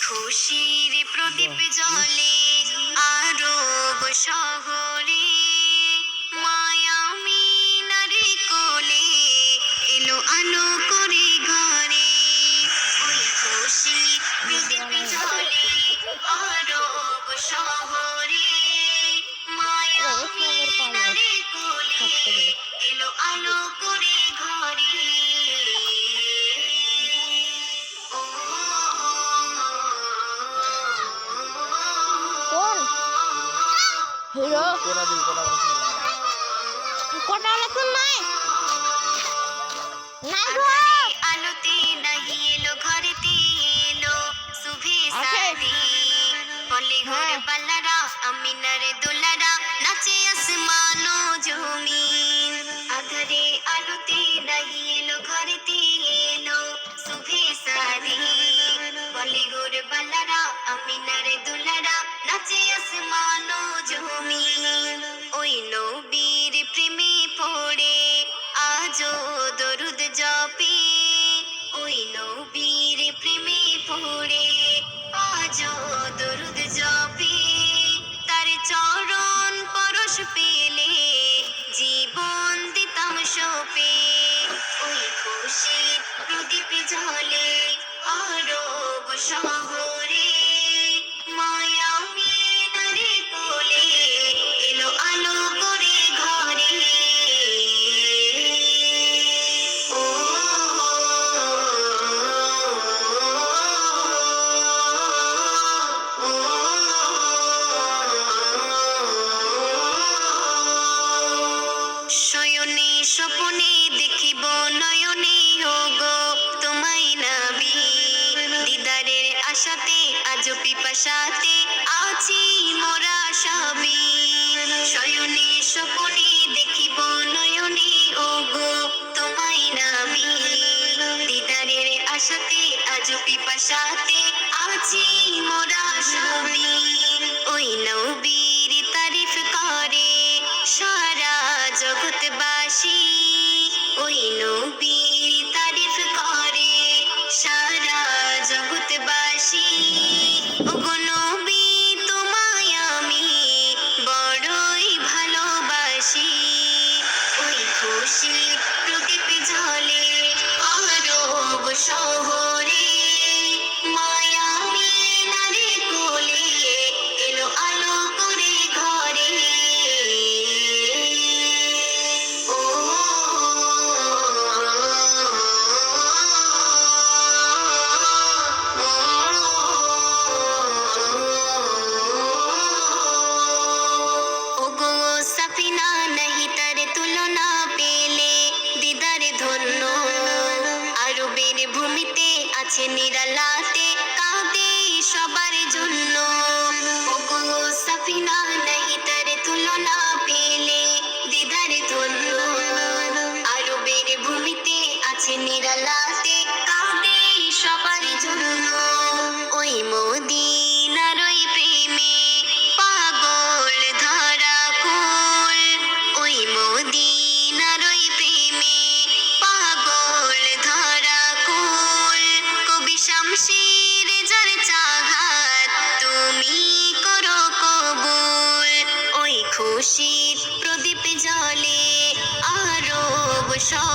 খুশির প্রদীপ জ্বলে আরব শহরে, মায়া মিনার কোলে এলো আলো করে ঘরে। ওই খুশির প্রদীপ জ্বলে আরব শহরে, মায়া মিনার কোলে এলো আলো করে ঘরে। হিরো কোটা লেখুন নাই নাই গো আলোতে নাহি এলো ঘরেতে এলো শুভে সাদি, বলে ঘর বালারা আমিনার দোলারা নাচে আসমানো জমিন। আধারে আলোতে নাহি এলো ঘরেতে এলো শুভে সাদি, বলে ঘর বালারা আমিনার দোলারা নাচে আসমানো জমিন। ওই নবীর প্রেমে পড়ে আজো দরুদ জপে, ওই নবীর প্রেমে পড়ে আজো দরুদ জপে। তার চরণ পরশ পেলে জীবন দিতাম সপে। ওই খুশির প্রদীপ জ্বলে আরব শহরে, মায়া মিনার কোলে এলো আলো করে ঘরে। শয়নে স্বপনে দেখিব নয়নে ওগো তোমায় নবী, দিদারের আশাতে আজ পিপাসাতে আছি মোরা সবই। শয়নে স্বপনে দেখিব নয়নে ওগো তোমায় নবী, দিদারের আশাতে আজ পিপাসাতে আছি মোরা সবই। ওই নবীর তারিফ করে সারা জগৎবাসী, ওই নবীর তারিফ করে সারা জগৎবাসী। ওগো নবী তোমায় আমি বড়ই ভালোবাসি। ওই খুশির প্রদীপ জ্বলে আরব শহরে, মায়া মিনার কোলে এলো আলো করে ঘরে। ওগো সাফিনা নাহি তার তুলনা পেলে দিদার ধন্য, আরবের ভূমিতে আছে নিরালাতে কাঁদে সবার জন্য। ওগো সাফিনা নাহি তার তুলনা পেলে দিদার ধন্য, আরবের ভূমিতে আছে নিরালাতে কাঁদে সবার জন্য। ওই মদিনার ওই প্রেমে পাগল ধরা কুল, ওই মদিনার ওই প্রেমে পাগল ধরা কুল। কবি শামশির যার চাহাত তুমি করো কবুল। ওই খুশির প্রদীপ জ্বলে আরব শহরে।